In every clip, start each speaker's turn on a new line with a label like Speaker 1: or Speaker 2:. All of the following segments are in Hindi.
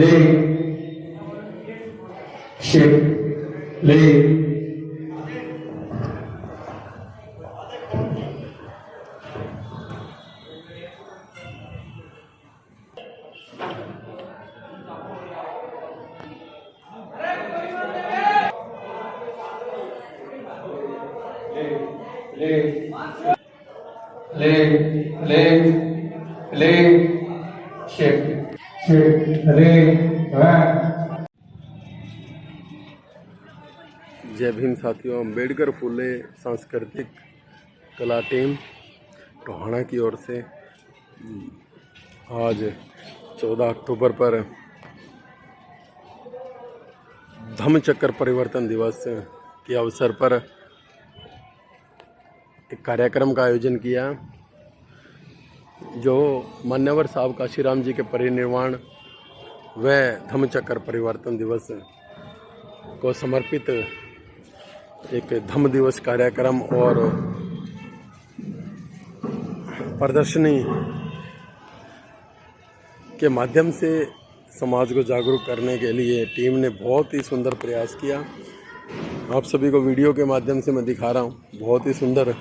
Speaker 1: ले शिफ्ट ले ले ले ले ले शिफ्ट शिफ्ट ले
Speaker 2: जय भीम साथियों। अम्बेडकर फुले सांस्कृतिक कला टीम टोहाना की ओर से आज 14 अक्टूबर पर धम्मचक्र परिवर्तन दिवस के अवसर पर एक कार्यक्रम का आयोजन किया, जो मान्यवर साहब काशीराम जी के परिनिर्वाण व धम्मचक्र परिवर्तन दिवस को समर्पित एक धम्म दिवस कार्यक्रम और प्रदर्शनी के माध्यम से समाज को जागरूक करने के लिए टीम ने बहुत ही सुंदर प्रयास किया। आप सभी को वीडियो के माध्यम से मैं दिखा रहा हूँ। बहुत ही सुंदर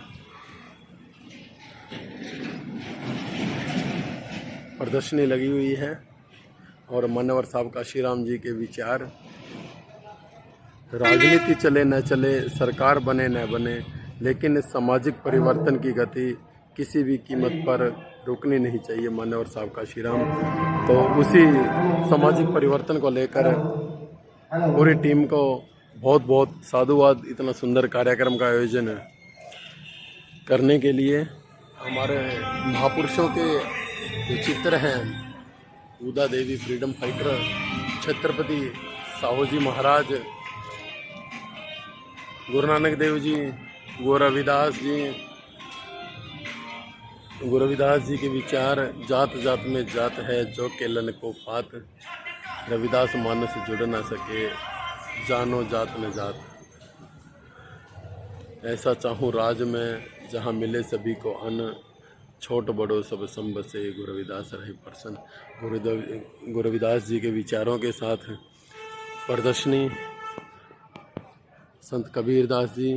Speaker 2: प्रदर्शनी लगी हुई है और मान्यवर साहब काशीराम जी के विचार, राजनीति चले न चले, सरकार बने न बने, लेकिन सामाजिक परिवर्तन की गति किसी भी कीमत पर रुकनी नहीं चाहिए। मान्यवर साहब काशीराम, तो उसी सामाजिक परिवर्तन को लेकर पूरी टीम को बहुत बहुत साधुवाद। इतना सुंदर कार्यक्रम का आयोजन करने के लिए हमारे महापुरुषों के जो चित्र हैं, उदा देवी फ्रीडम फाइटर, छत्रपति साहू जी महाराज, गुरु नानक देव जी, गुरु रविदास जी के विचार, जात जात में जात है जो केलन को फात, रविदास मानस जुड़ ना सके, जानो जात न जात, ऐसा चाहूँ राज में जहाँ मिले सभी को अन्न, छोट बड़ो सब संब से, गुरु रविदास रहे प्रसन्न। गुरु रविदास जी के विचारों के साथ प्रदर्शनी, संत कबीरदास जी,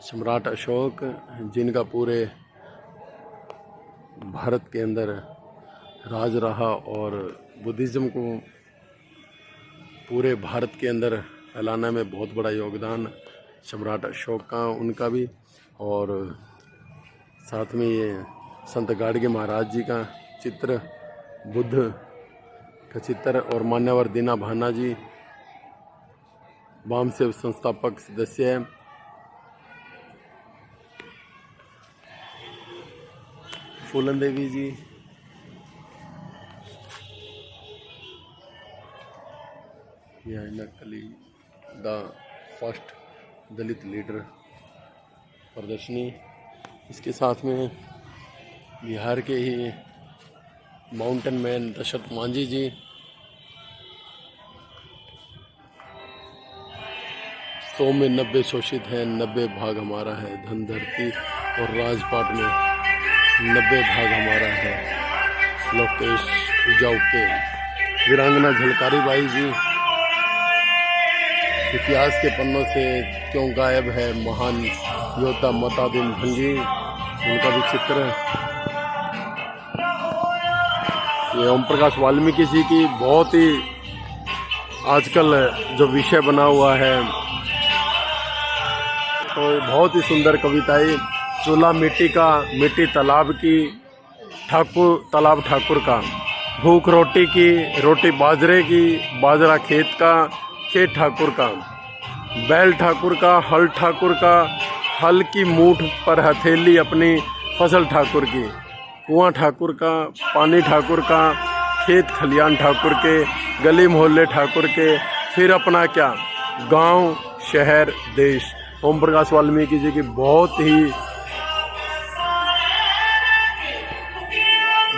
Speaker 2: सम्राट अशोक, जिनका पूरे भारत के अंदर राज रहा और बुद्धिज़्म को पूरे भारत के अंदर फैलाने में बहुत बड़ा योगदान सम्राट अशोक का, उनका भी, और साथ में ये संत गाडगे महाराज जी का चित्र, बुद्ध का चित्र, और मान्यवर दीना भाना जी वामसेव संस्थापक सदस्य है। फूलन देवी जी, यह नकली द फर्स्ट दलित लीडर प्रदर्शनी। इसके साथ में बिहार के ही माउंटेन मैन दशरथ मांझी जी, 100 में 90 शोषित हैं, 90 भाग हमारा है, धन धरती और राजपाट में 90 भाग हमारा है, लोकेश उजाऊ के। वीरांगना झलकारी बाई जी, इतिहास के पन्नों से क्यों गायब है महान योद्धा मतादिन भंगी, उनका भी चित्र। ये ओम प्रकाश वाल्मीकि जी की बहुत ही आजकल जो विषय बना हुआ है, तो बहुत ही सुंदर कविताएं। चूल्हा मिट्टी का, मिट्टी तालाब की, ठाकुर तालाब ठाकुर का, भूख रोटी की, रोटी बाजरे की, बाजरा खेत का, खेत ठाकुर का, बैल ठाकुर का, हल ठाकुर का, हल की मूठ पर हथेली अपनी, फसल ठाकुर की, कुआं ठाकुर का, पानी ठाकुर का, खेत खलियान ठाकुर के, गली मोहल्ले ठाकुर के, फिर अपना क्या, गांव, शहर, देश। ओम प्रकाश वाल्मीकि जी की बहुत ही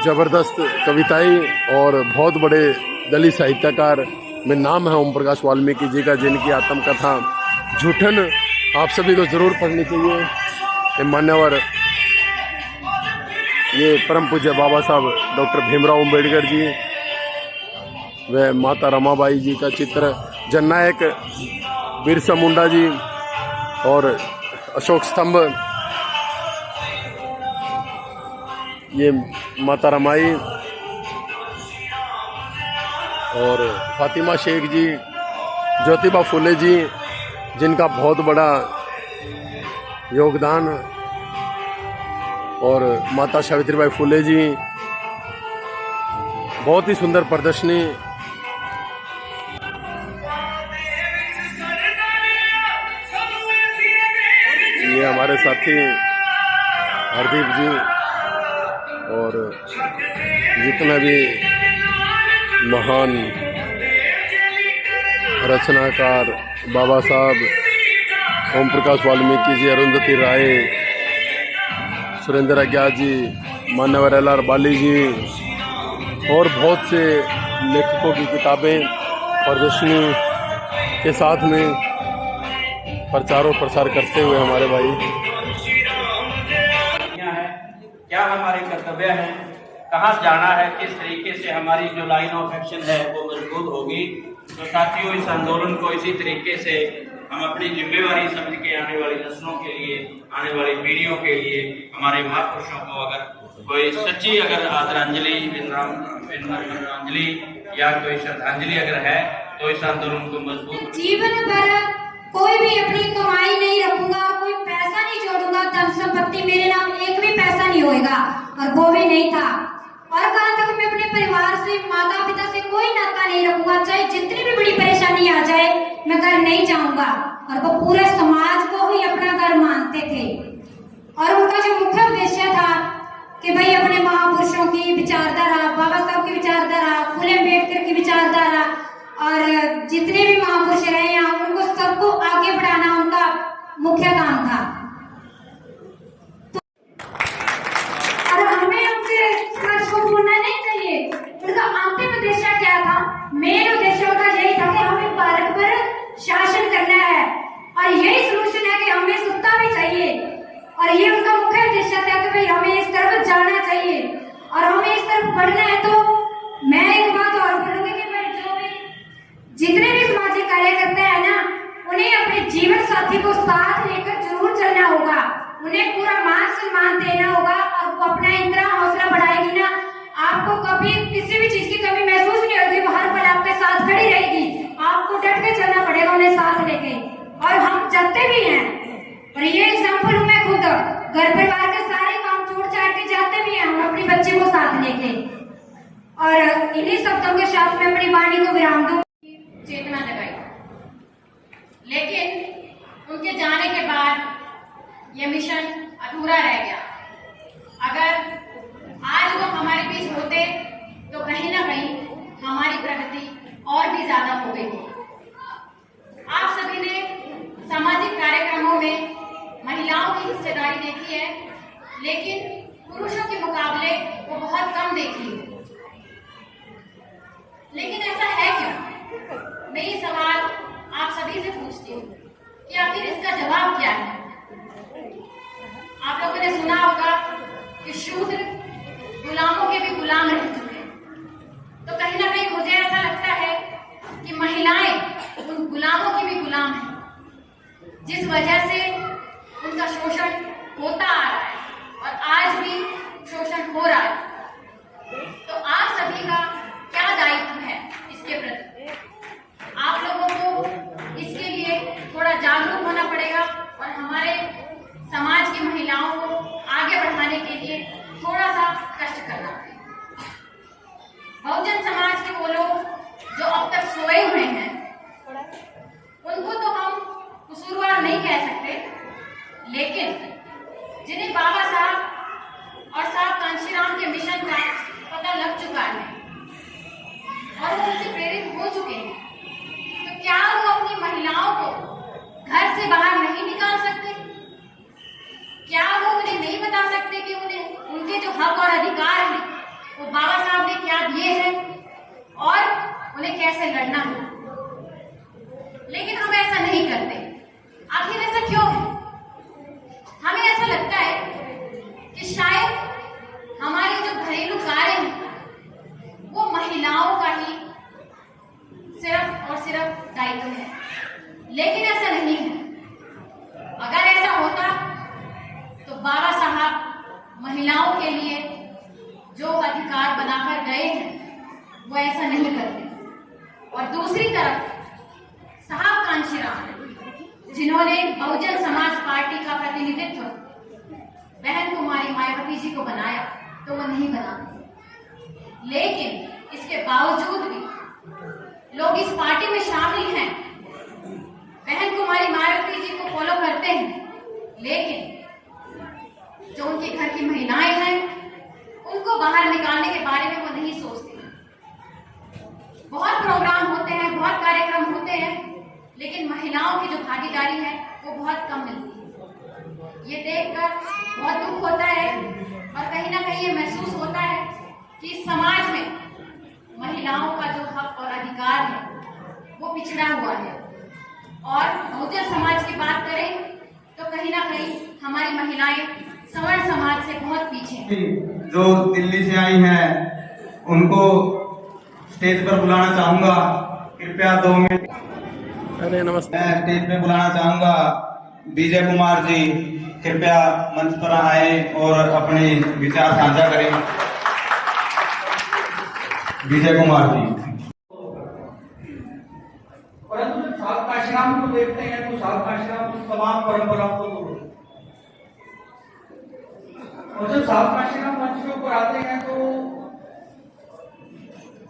Speaker 2: जबरदस्त कविताएं और बहुत बड़े दलित साहित्यकार में नाम है ओम प्रकाश वाल्मीकि जी का, जिनकी आत्मकथा झूठन आप सभी को जरूर पढ़नी चाहिए। मान्यवर ये परम पूज्य बाबा साहब डॉक्टर भीमराव अम्बेडकर जी व माता रमाबाई जी का चित्र, जननायक बिरसा मुंडा जी और अशोक स्तंभ, ये माता रमाई और फातिमा शेख जी, ज्योतिबा फुले जी जिनका बहुत बड़ा योगदान, और माता सावित्रीबाई फुले जी। बहुत ही सुंदर प्रदर्शनी। ये हमारे साथी हरदीप जी और जितना भी महान रचनाकार बाबा साहब ओम प्रकाश वाल्मीकि जी, अरुंधति राय, सुरेंद्र अज्ञा जी, मान्यवर LR बाली जी और बहुत से लेखकों की किताबें प्रदर्शनी के साथ में प्रचार और प्रसार करते हुए हमारे भाई।
Speaker 3: क्या हमारे कर्तव्य है, कहाँ जाना है, किस तरीके से हमारी जो लाइन ऑफ एक्शन है वो मजबूत होगी। तो साथियों, इस आंदोलन को इसी तरीके से हम अपनी जिम्मेवारी समझ के आने वाली नस्लों के लिए, आने वाली पीढ़ियों के लिए, हमारे महापुरुषों को अगर कोई सच्ची अगर आदरांजलि या कोई श्रद्धांजलि अगर है तो इस आंदोलन को मजबूत।
Speaker 4: जीवन भर कोई भी अपनी कमाई नहीं रखूंगा, कोई पैसा नहीं जोड़ूंगा, धन संपत्ति मेरे नाम एक भी पैसा नहीं होएगा, और वो भी नहीं था। और कहाँ तक मैं अपने परिवार से, माता पिता से कोई नाता नहीं रखूंगा, चाहे जितनी भी बड़ी परेशानी आ जाए मैं घर नहीं जाऊंगा। और वो पूरे समाज को ही अपना घर मानते थे। और उनका जो मुख्य उद्देश्य था कि भाई अपने महापुरुषों की विचारधारा, बाबा साहब की विचारधारा, फूले अम्बेडकर की विचारधारा और जितने भी महापुरुष रहे हैं उनको सबको आगे बढ़ाना उनका मुख्य काम था। और हमें उनके संघर्ष को भूलना नहीं चाहिए। उनका अंतिम उद्देश्य क्या था? मेन उद्देश्य उनका यही था कि हमें भारत पर शासन करना है और यही सोल्यूशन है कि हमें सत्ता भी चाहिए। और ये उनका मुख्य उद्देश्य था कि भाई हमें इस तरफ जाना चाहिए और हमें इस तरफ बढ़ना है। तो मैं एक बात और बोलूंगी कि भाई जो भी जितने भी सामाजिक कार्यकर्ता है ना, उन्हें अपने जीवन साथी को साथ लेकर जरूर चलना होगा, उन्हें पूरा मान सम्मान देना होगा। और वो अपना इतना हौसला बढ़ाएगी ना, आपको कभी किसी भी चीज की कमी महसूस नहीं होगी। वो हर पल आपके साथ खड़ी रहेगी, आपको डट के चलना पड़ेगा उन्हें साथ लेके। और हम चलते भी हैं, और ये एग्जाम्पल हूँ मैं खुद, घर परिवार के सारे काम छोड़ छाड़ के जाते भी हैं हम अपने बच्चे को साथ लेके। और इन्हीं शब्दों के साथ में अपनी वाणी को विराम दूं। चेतना जगाई, लेकिन उनके जाने के बाद ये मिशन अधूरा रह गया। अगर आज वो हमारे बीच होते तो कहीं ना कहीं हमारी प्रगति और भी ज्यादा हो गई। आप सभी ने सामाजिक कार्यक्रमों में महिलाओं की हिस्सेदारी देखी है, लेकिन पुरुषों के मुकाबले वो बहुत कम देखी। लेकिन ऐसा है क्यों? मैं ये सवाल आप सभी से पूछती हूँ कि आखिर इसका जवाब क्या है। आप लोगों ने सुना होगा कि शूद्र गुलामों के भी गुलाम रह चुके हैं। तो कहीं ना कहीं मुझे ऐसा लगता है कि महिलाएं उन गुलामों की भी गुलाम हैं, जिस वजह से उनका शोषण होता आ रहा है और आज भी शोषण हो रहा है। तो आप सभी का क्या दायित्व है इसके प्रति? आप लोगों को इसके लिए थोड़ा जागरूक होना पड़ेगा और हमारे समाज की महिलाओं को आगे बढ़ाने के लिए थोड़ा सा कष्ट करना पड़ेगा। बहुजन समाज के वो लोग जो अब तक सोए हुए हैं, उनको तो हम कसूरवार नहीं कह सकते, लेकिन जिन्हें बाबा साहब और साहब कांशीराम के मिशन का पता लग चुका है और वो उनसे प्रेरित हो चुके हैं, तो क्या वो अपनी महिलाओं को घर से बाहर नहीं निकाल सकते? क्या वो उन्हें नहीं बता सकते कि उन्हें उनके जो हक और अधिकार हैं वो बाबा साहब ने क्या दिए हैं और उन्हें कैसे लड़ना है? लेकिन हम ऐसा नहीं करते। आखिर ऐसा क्यों है? हमें ऐसा लगता है कि शायद हमारे जो घरेलू कार्य हैं वो महिलाओं का ही वो ऐसा नहीं करते। और दूसरी तरफ साहब कांशीराम, जिन्होंने बहुजन समाज पार्टी का प्रतिनिधित्व बहन कुमारी मायावती जी को बनाया, तो वो नहीं बनाते, लेकिन इसके बावजूद भी लोग इस पार्टी में शामिल हैं, बहन कुमारी मायावती जी को फॉलो करते हैं, लेकिन जो उनके घर की महिलाएं हैं उनको बाहर निकालने के बारे में वो नहीं सोचते। बहुत प्रोग्राम होते हैं, बहुत कार्यक्रम होते हैं, लेकिन महिलाओं की जो भागीदारी है वो बहुत कम मिलती है। ये देखकर बहुत दुख होता है और कहीं ना कहीं ये महसूस होता है कि समाज में महिलाओं का जो हक और अधिकार है वो पिछड़ा हुआ है। और बहुजन समाज की बात करें तो कहीं ना कहीं हमारी महिलाएं सवर्ण समाज से बहुत पीछे हैं।
Speaker 5: जो दिल्ली से आई हैं उनको स्टेज पर बुलाना चाहूंगा, कृपया 2 मिनट।
Speaker 2: अरे नमस्ते।
Speaker 5: मैं स्टेज पे बुलाना चाहूंगा विजय कुमार जी, कृपया मंच पर आए और अपने विचार साझा करें। विजय कुमार जी।
Speaker 1: परंतु जब सात आश्रम को देखते हैं तो सात आश्रम की तमाम परंपराओं को तोड़, और जब सात आश्रम मंच के ऊपर आते हैं तो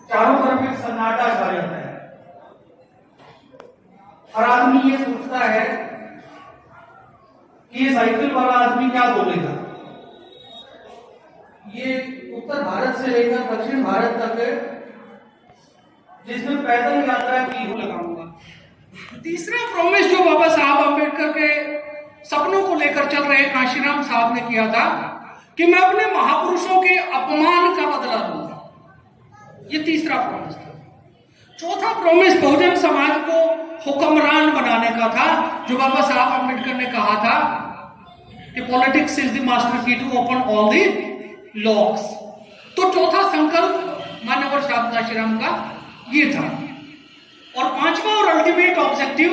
Speaker 1: चारों तरफ एक सन्नाटा छा जाता है। हर आदमी ये सोचता है कि ये साइकिल वाला आदमी क्या बोलेगा। ये उत्तर भारत से लेकर दक्षिण भारत तक जिसमें पैदल यात्रा की लगाऊंगा।
Speaker 6: तीसरा प्रॉमिस जो बाबा साहब अम्बेडकर के सपनों को लेकर चल रहे कांशीराम साहब ने किया था कि मैं अपने महापुरुषों के अपमान का बदला लूंगा, ये तीसरा प्रॉमिस था। चौथा प्रॉमिस बहुजन समाज को हुक्मरान बनाने का था, जो बाबा साहब अम्बेडकर ने कहा था कि politics is the master key to open all the locks. तो चौथा संकल्प मानवर साहब कांशीराम का ये था। और पांचवा और अल्टीमेट ऑब्जेक्टिव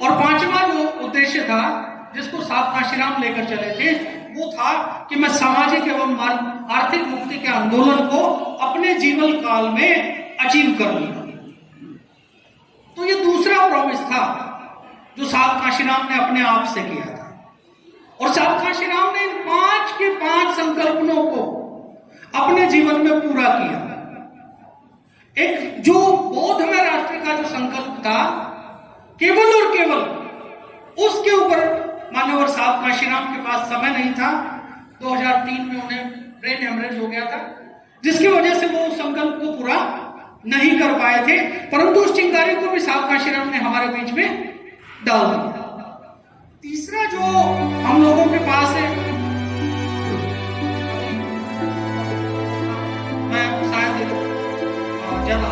Speaker 6: और पांचवा जो उद्देश्य था जिसको साहब कांशीराम लेकर चले थे वो था कि मैं सामाजिक एवं आर्थिक मुक्ति के आंदोलन को अपने जीवन काल में अचीव कर लूंगा। तो ये दूसरा प्रॉमिस था जो साहब कांशीराम ने अपने आप से किया था। और साहब कांशीराम ने इन 5 के 5 संकल्पनों को अपने जीवन में पूरा किया। एक जो बौद्ध में राष्ट्र का जो संकल्प था, केवल और केवल उसके ऊपर मान्यवर साहब कांशीराम के पास समय नहीं था। 2003 में उन्हें ब्रेन हेमरेज हो गया था, जिसकी वजह से वो उस संकल्प को पूरा नहीं कर पाए थे, परंतु उस चिंगारी को भी साहब कांशीराम ने हमारे बीच में डाल दिया। तीसरा जो हम लोगों के पास है, मैं शायद ज्यादा